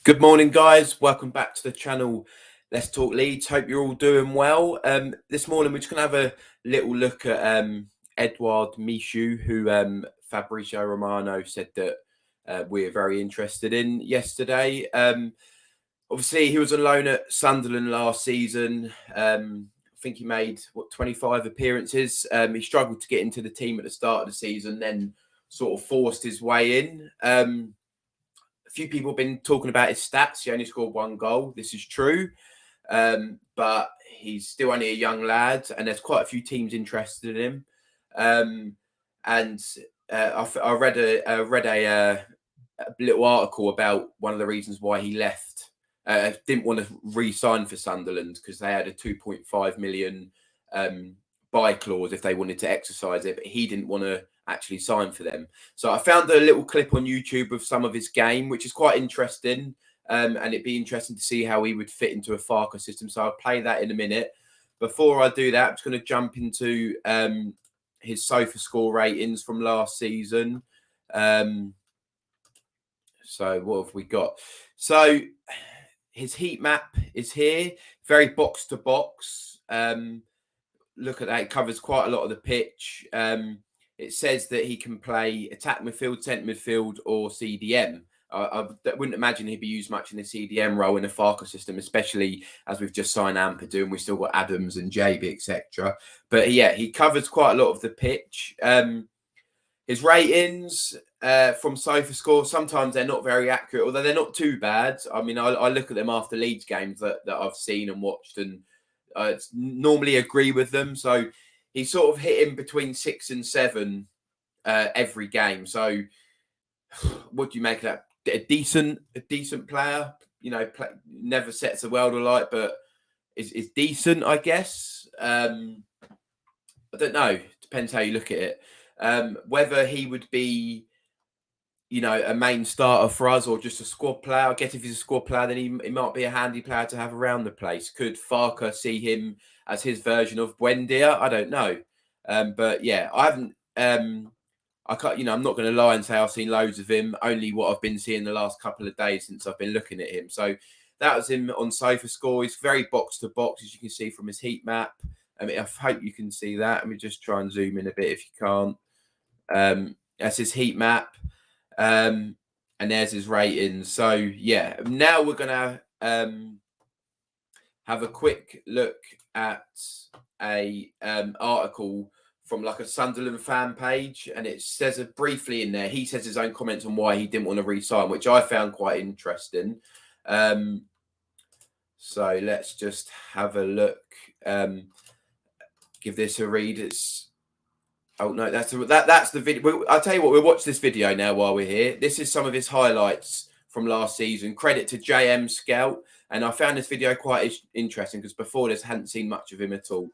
Good morning, guys. Welcome back to the channel. Let's Talk Leeds. Hope you're all doing well. This morning we're just going to have a little look at Edouard Michut, who Fabrizio Romano said that we're very interested in yesterday. Obviously, he was on loan at Sunderland last season. I think he made 25 appearances. He struggled to get into the team at the start of the season, then sort of forced his way in. A few people have been talking about his stats. He only scored one goal. This is true. But he's still only a young lad, and there's quite a few teams interested in him. I read a little article about one of the reasons why he left. Didn't want to re-sign for Sunderland because they had a 2.5 million buy clause if they wanted to exercise it, but he didn't want to actually sign for them. So I found a little clip on YouTube of some of his game, which is quite interesting. And it'd be interesting to see how he would fit into a Farker system. So I'll play that in a minute. Before I do that, I'm just going to jump into his sofa score ratings from last season. So what have we got? So his heat map is here, very box to box. Look at that, it covers quite a lot of the pitch. It says that he can play attack midfield, centre midfield, or CDM. I wouldn't imagine he'd be used much in the CDM role in the Farker system, especially as we've just signed Ampadu and we've still got Adams and JB, etc. But yeah, he covers quite a lot of the pitch. His ratings from SofaScore, sometimes they're not very accurate, although they're not too bad. I mean, I look at them after Leeds games that I've seen and watched, and normally agree with them. So he sort of hit in between 6 and 7 every game. So what do you make of that? A decent player, you know, never sets the world alight, but is decent, I guess. I don't know. Depends how you look at it. Whether he would be, you know, a main starter for us or just a squad player. I guess if he's a squad player, then he might be a handy player to have around the place. Could Farker see him as his version of Buendia? I don't know. But yeah, I haven't. I can't. You know, I'm not going to lie and say I've seen loads of him. Only what I've been seeing the last couple of days since I've been looking at him. So that was him on SofaScore. He's very box to box, as you can see from his heat map. I mean, I hope you can see that. Let me just try and zoom in a bit if you can't. That's his heat map. And there's his ratings. So yeah, now we're gonna have a quick look at a article from like a Sunderland fan page, and it says it briefly in there. He says his own comments on why he didn't want to re-sign, which I found quite interesting. So let's just have a look. Give this a read. It's oh no, that's the video. I'll tell you what, we'll watch this video now while we're here. This is some of his highlights from last season. Credit to JM Scout, and I found this video quite interesting because before this, I hadn't seen much of him at all.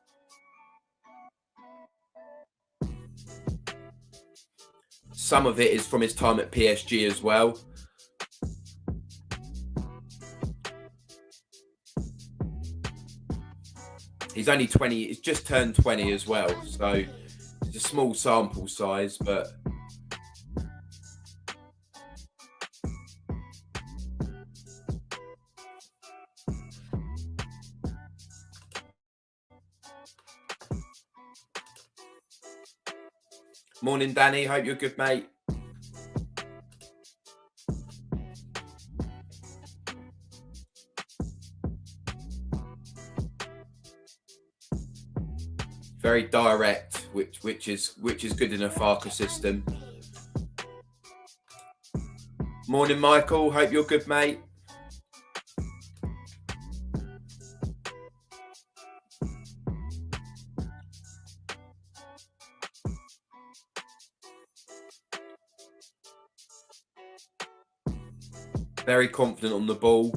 Some of it is from his time at PSG as well. He's only 20. He's just turned 20 as well, so it's a small sample size, but morning, Danny. Hope you're good, mate. Very direct, which is good in a Farker system. Morning, Michael. Hope you're good, mate. Very confident on the ball.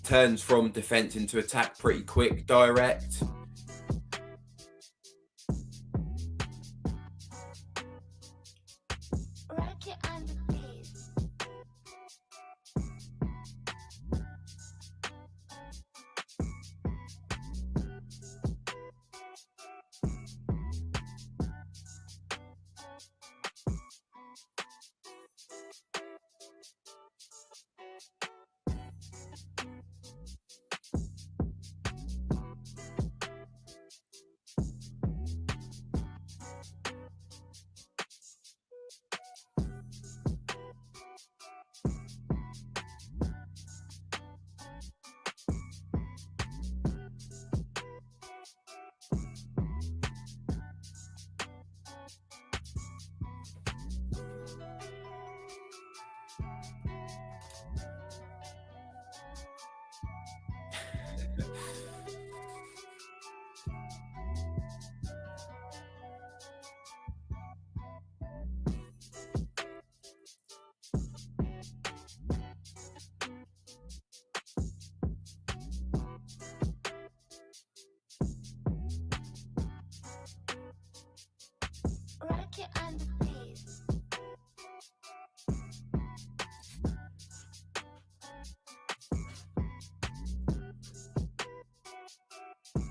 Turns from defence into attack pretty quick, direct.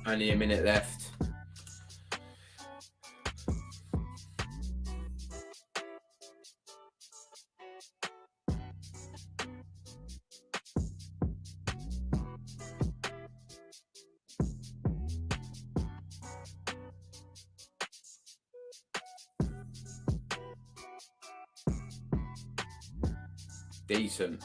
Only a minute left. Decent.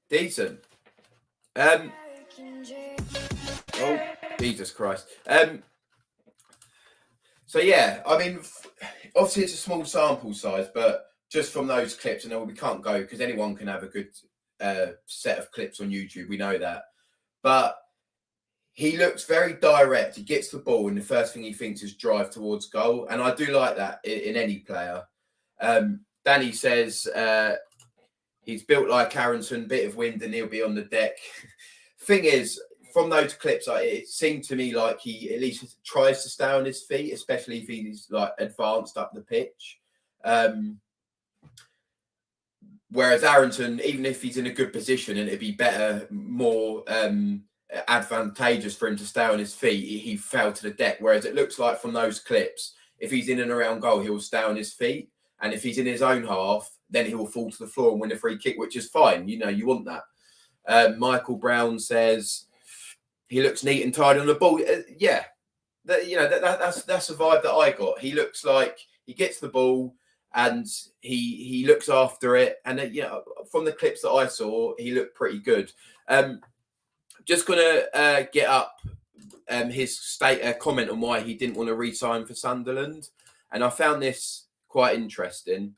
Decent. Oh, Jesus Christ. So yeah, I mean, obviously it's a small sample size, but just from those clips, I know we can't go because anyone can have a good set of clips on YouTube. We know that, but he looks very direct. He gets the ball, and the first thing he thinks is drive towards goal, and I do like that in any player. Danny says he's built like Aronson, bit of wind, and he'll be on the deck. Thing is, from those clips, it seemed to me like he at least tries to stay on his feet, especially if he's like advanced up the pitch. Whereas Aronson, even if he's in a good position and it'd be better, more advantageous for him to stay on his feet, he fell to the deck. Whereas it looks like from those clips, if he's in and around goal, he'll stay on his feet. And if he's in his own half, then he will fall to the floor and win a free kick, which is fine. You know, you want that. Michael Brown says he looks neat and tidy on the ball. Yeah, that's the vibe that I got. He looks like he gets the ball and he looks after it. And from the clips that I saw, he looked pretty good. Just gonna get up his comment on why he didn't want to re-sign for Sunderland, and I found this quite interesting.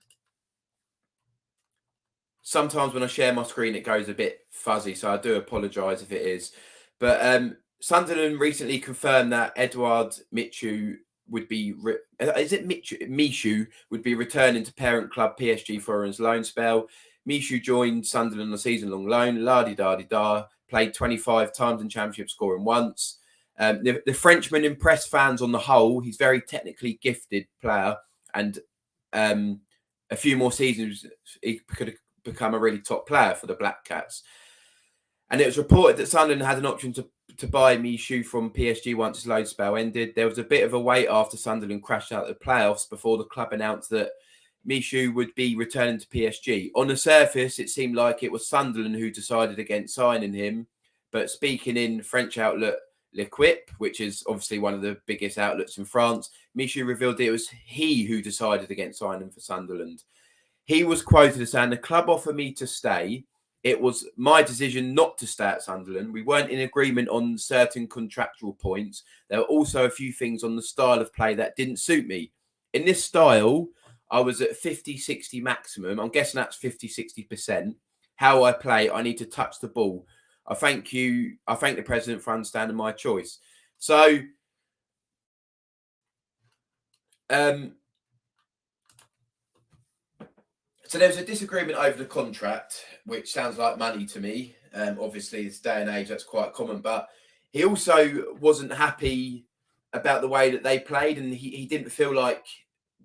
Sometimes when I share my screen, it goes a bit fuzzy, so I do apologise if it is. But Sunderland recently confirmed that Edouard Michut would be Michut would be returning to parent club PSG for his loan spell. Michut joined Sunderland on a season-long loan. La-di-da-di-da. Played 25 times in Championship, scoring once. The Frenchman impressed fans on the whole. He's a very technically gifted player, and a few more seasons he could have become a really top player for the Black Cats. And it was reported that Sunderland had an option to buy Michut from PSG once his loan spell ended. There was a bit of a wait after Sunderland crashed out of the playoffs before the club announced that Michut would be returning to PSG. On the surface, it seemed like it was Sunderland who decided against signing him. But speaking in French outlet L'Equipe, which is obviously one of the biggest outlets in France, Michut revealed that it was he who decided against signing for Sunderland. He was quoted as saying, "The club offered me to stay. It was my decision not to stay at Sunderland. We weren't in agreement on certain contractual points. There were also a few things on the style of play that didn't suit me. In this style, I was at 50, 60 maximum. I'm guessing that's 50, 60%. How I play, I need to touch the ball. I thank the president for understanding my choice." So, so there was a disagreement over the contract, which sounds like money to me. Obviously, this day and age, that's quite common. But he also wasn't happy about the way that they played, and he didn't feel like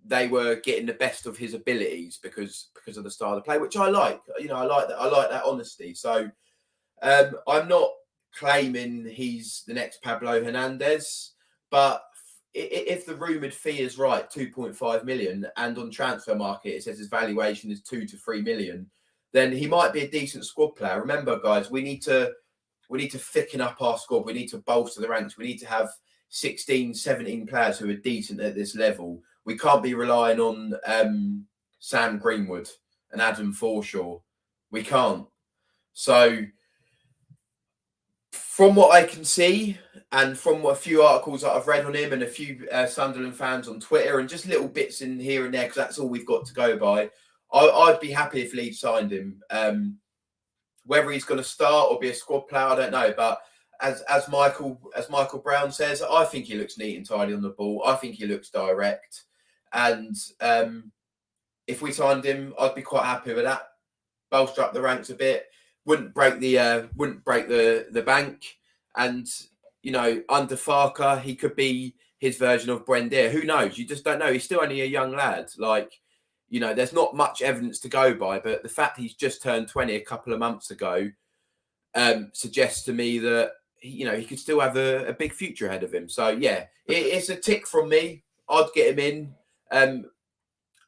they were getting the best of his abilities because of the style of play, which I like. I like that. I like that honesty. So I'm not claiming he's the next Pablo Hernandez, but if the rumoured fee is right, 2.5 million, and on transfer market it says his valuation is 2 to 3 million, then he might be a decent squad player. Remember, guys, we need to thicken up our squad. We need to bolster the ranks. We need to have 16, 17 players who are decent at this level. We can't be relying on Sam Greenwood and Adam Forshaw. We can't. So, from what I can see, and from a few articles that I've read on him and a few Sunderland fans on Twitter and just little bits in here and there, because that's all we've got to go by, I'd be happy if Leeds signed him. Whether he's going to start or be a squad player, I don't know. But as Michael Brown says, I think he looks neat and tidy on the ball. I think he looks direct. And if we signed him, I'd be quite happy with that. Bolster up the ranks a bit. wouldn't break the bank. And under Farker, he could be his version of Brendier. Who knows? You just don't know. He's still only a young lad. There's not much evidence to go by, but the fact he's just turned 20 a couple of months ago suggests to me that he could still have a big future ahead of him. So yeah, it's a tick from me. I'd get him in.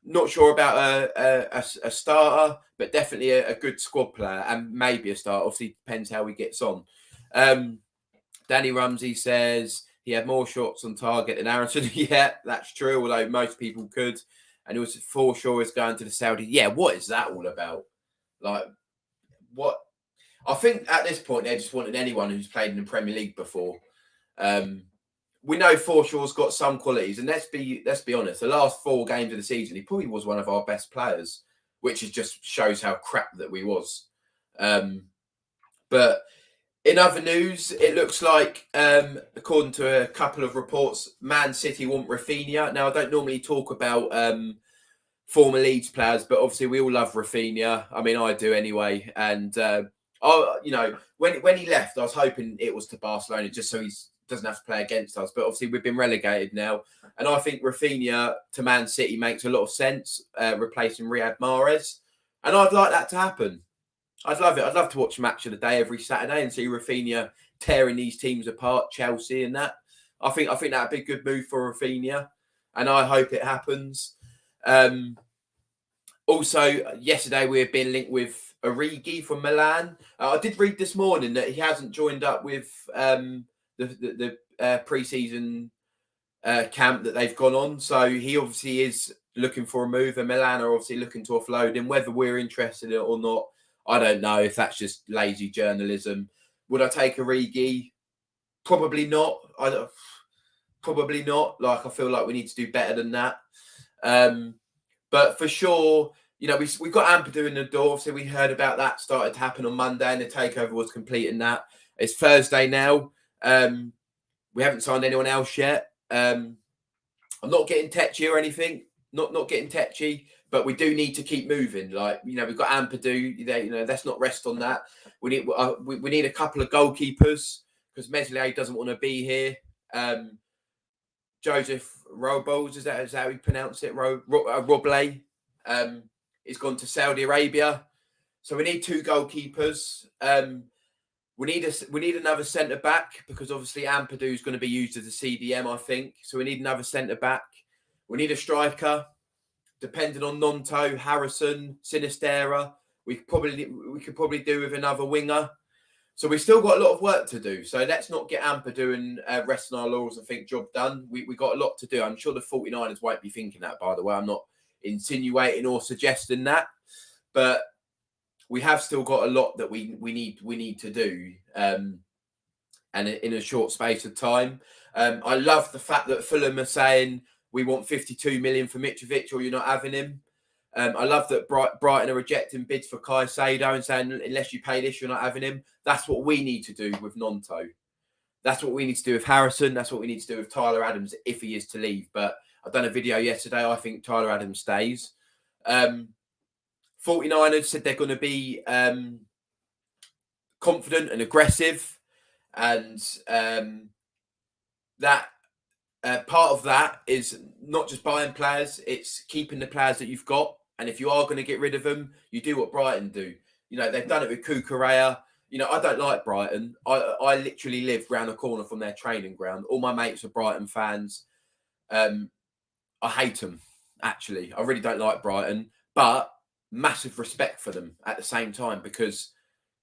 Not sure about a starter, but definitely a good squad player and maybe a starter. Obviously, depends how he gets on. Danny Rumsey says he had more shots on target than Aaronson. Yeah, that's true, although most people could. And it was Forshaw is going to the Saudi. Yeah, what is that all about? What? I think at this point, they just wanted anyone who's played in the Premier League before. We know Forshaw's got some qualities, and let's be honest. The last 4 games of the season, he probably was one of our best players, which just shows how crap that we was. But in other news, it looks like, according to a couple of reports, Man City want Rafinha. Now, I don't normally talk about former Leeds players, but obviously we all love Rafinha. I mean, I do anyway. And when he left, I was hoping it was to Barcelona just so he doesn't have to play against us. But obviously we've been relegated now, and I think Rafinha to Man City makes a lot of sense, replacing Riyad Mahrez, and I'd like that to happen. I'd love it. I'd love to watch Match of the Day every Saturday and see Rafinha tearing these teams apart, Chelsea and that. I think that'd be a good move for Rafinha, and I hope it happens. Also, yesterday we have been linked with Origi from Milan. I did read this morning that he hasn't joined up with the pre-season camp that they've gone on. So he obviously is looking for a move, and Milan are obviously looking to offload him. Whether we're interested in it or not, I don't know if that's just lazy journalism. Would I take Origi? Probably not. Probably not. I feel like we need to do better than that. But for sure, we've got Ampadu in the door. So we heard about that started to happen on Monday, and the takeover was complete in that. It's Thursday now. We haven't signed anyone else yet. I'm not getting tetchy or anything. Not getting tetchy, but we do need to keep moving. We've got Ampadu. Let's not rest on that. We need a couple of goalkeepers because Meslier doesn't want to be here. Joseph Robles, is that how you pronounce it? Roble. He's gone to Saudi Arabia. So we need 2 goalkeepers. We need another centre back because obviously Ampadu is going to be used as a CDM, I think. So we need another centre back. We need a striker. Depending on Nonto, Harrison, Sinistera, we could probably do with another winger. So we've still got a lot of work to do. So let's not get Ampadu and rest on our laurels and think job done. We got a lot to do. I'm sure the 49ers won't be thinking that, by the way. I'm not insinuating or suggesting that, but we have still got a lot that we need to do, and in a short space of time. I love the fact that Fulham are saying we want 52 million for Mitrovic, or you're not having him. I love that Brighton are rejecting bids for Caicedo and saying unless you pay this, you're not having him. That's what we need to do with Nonto. That's what we need to do with Harrison. That's what we need to do with Tyler Adams if he is to leave. But I've done a video yesterday. I think Tyler Adams stays. 49ers said they're going to be confident and aggressive. And that part of that is not just buying players, it's keeping the players that you've got. And if you are going to get rid of them, you do what Brighton do. They've done it with Cucurella. I don't like Brighton. I literally live round the corner from their training ground. All my mates are Brighton fans. I hate them, actually. I really don't like Brighton. But massive respect for them at the same time because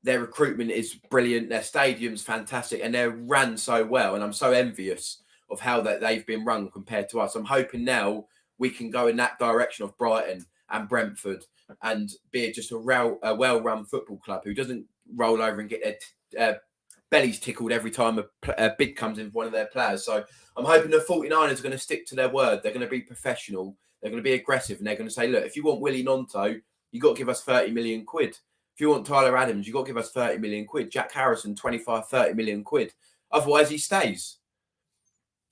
their recruitment is brilliant. Their stadium's fantastic. And they're run so well. And I'm so envious of how they've been run compared to us. I'm hoping now we can go in that direction of Brighton and Brentford and be just a well-run football club who doesn't roll over and get their bellies tickled every time a bid comes in for one of their players. So I'm hoping the 49ers are going to stick to their word. They're going to be professional. They're going to be aggressive. And they're going to say, look, if you want Willie Nonto, you've got to give us 30 million quid. If you want Tyler Adams, you've got to give us 30 million quid. Jack Harrison, 25, 30 million quid. Otherwise, he stays.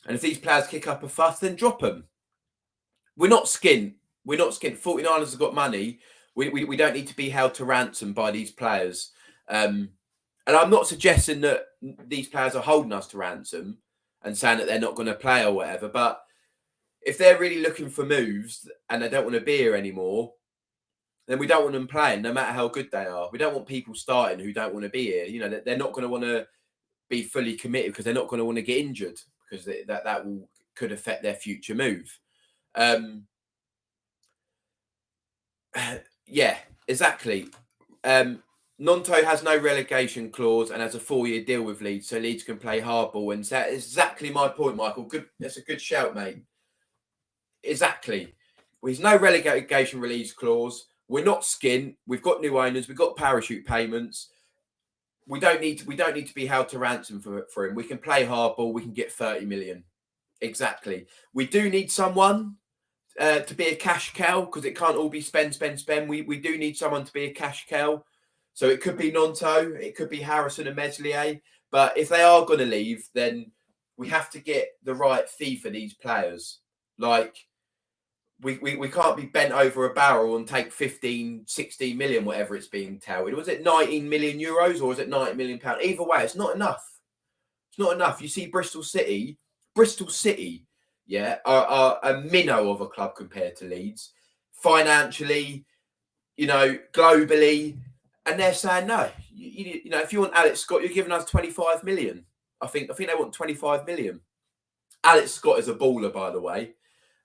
And if these players kick up a fuss, then drop them. We're not skint. 49ers have got money. We don't need to be held to ransom by these players. And I'm not suggesting that these players are holding us to ransom and saying that they're not going to play or whatever. But if they're really looking for moves and they don't want to be here anymore, then we don't want them playing, no matter how good they are. We don't want people starting who don't want to be here. You know, they're not going to want to be fully committed because they're not going to want to get injured, because that could affect their future move. Yeah, exactly. Nonto has no relegation clause and has a 4-year deal with Leeds, so Leeds can play hardball. And that's exactly my point, Michael. Good, that's a good shout, mate. Exactly. There's no relegation release clause. We're not skint. We've got new owners. We've got parachute payments. We don't need to be held to ransom for him. We can play hardball. We can get 30 million. Exactly. We do need someone to be a cash cow, because it can't all be spend. We do need someone to be a cash cow. So it could be Nonto, it could be Harrison and Meslier. But if they are going to leave, then we have to get the right fee for these players. Like, we can't be bent over a barrel and take 15, 16 million, whatever it's being touted. Was it 19 million euros or was it 90 million pounds? Either way, it's not enough. It's not enough. You see Bristol City, yeah, are a minnow of a club compared to Leeds. Financially, you know, globally. And they're saying, no, you know, if you want Alex Scott, you're giving us 25 million. I think they want 25 million. Alex Scott is a baller, by the way.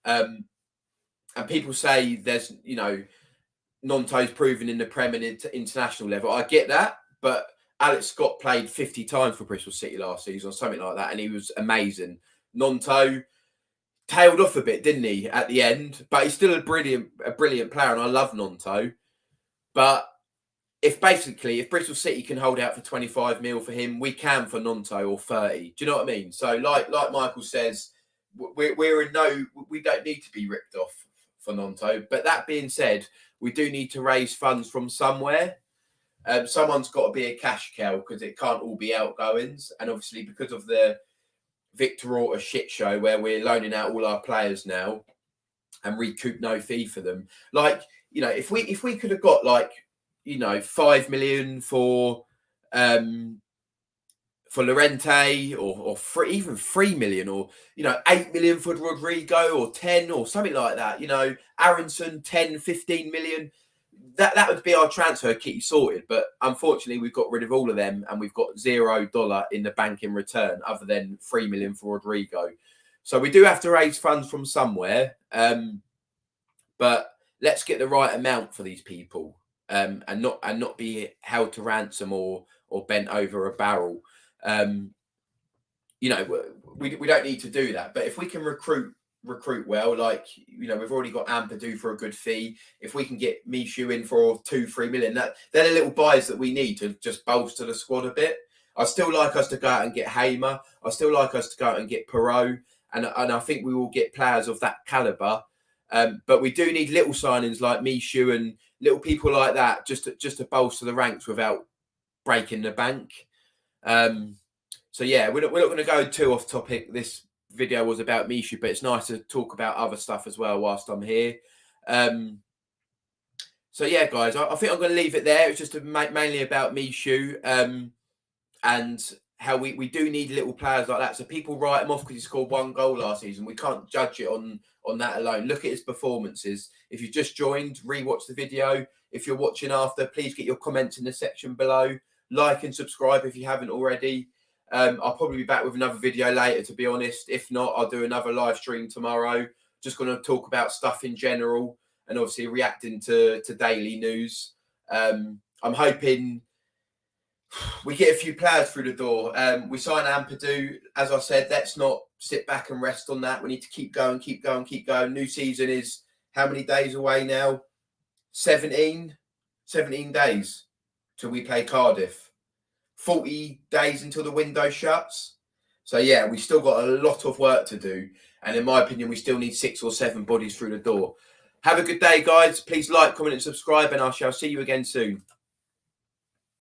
And people say there's, you know, Nonto's proven in the Prem and international level. I get that, but Alex Scott played 50 times for Bristol City last season or something like that, and he was amazing. Nonto tailed off a bit, didn't he, at the end? But he's still a brilliant player, and I love Nonto. But if Bristol City can hold out for 25 mil for him, we can for Nonto, or 30. Do you know what I mean? So, like Michael says, we don't need to be ripped off for Nonto. But that being said, we do need to raise funds from somewhere. Someone's got to be a cash cow, because it can't all be outgoings. And obviously, because of the Victor Orta shit show where we're loaning out all our players now and recoup no fee for them. Like, you know, if we could have got, like, you know, 5 million for Llorente, or even 3 million, or, you know, 8 million for Rodrigo, or 10, or something like that. You know, Aronson, 10, 15 million. That would be our transfer kitty sorted. But unfortunately, we've got rid of all of them, and we've got $0 in the bank in return, other than 3 million for Rodrigo. So we do have to raise funds from somewhere. But let's get the right amount for these people. And not be held to ransom or bent over a barrel. You know, we don't need to do that. But if we can recruit well, like, you know, we've already got Ampadu for a good fee. If we can get Michut in for 2-3 million, they're the little buys that we need to just bolster the squad a bit. I still like us to go out and get Hamer. I still like us to go out and get Perot. And I think we will get players of that calibre. But we do need little signings like Michut and little people like that, just to bolster the ranks without breaking the bank. So yeah, we're not going to go too off topic. This video was about Michut, but it's nice to talk about other stuff as well whilst I'm here. So yeah, guys, I think I'm going to leave it there. It's just mainly about Michut, and how we do need little players like that. So people write him off because he scored 1 goal last season. We can't judge it on that alone. Look at his performances. If you just joined, rewatch the video. If you're watching after, please get your comments in the section below. Like and subscribe if you haven't already. I'll probably be back with another video later, to be honest. If not, I'll do another live stream tomorrow. Just going to talk about stuff in general, and obviously reacting to daily news. I'm hoping we get a few players through the door. We sign Ampadu. As I said, let's not sit back and rest on that. We need to keep going. New season is how many days away now? 17 days till we play Cardiff. 40 days until the window shuts. So yeah, we still got a lot of work to do. And in my opinion, we still need 6 or 7 bodies through the door. Have a good day, guys. Please like, comment and subscribe, and I shall see you again soon.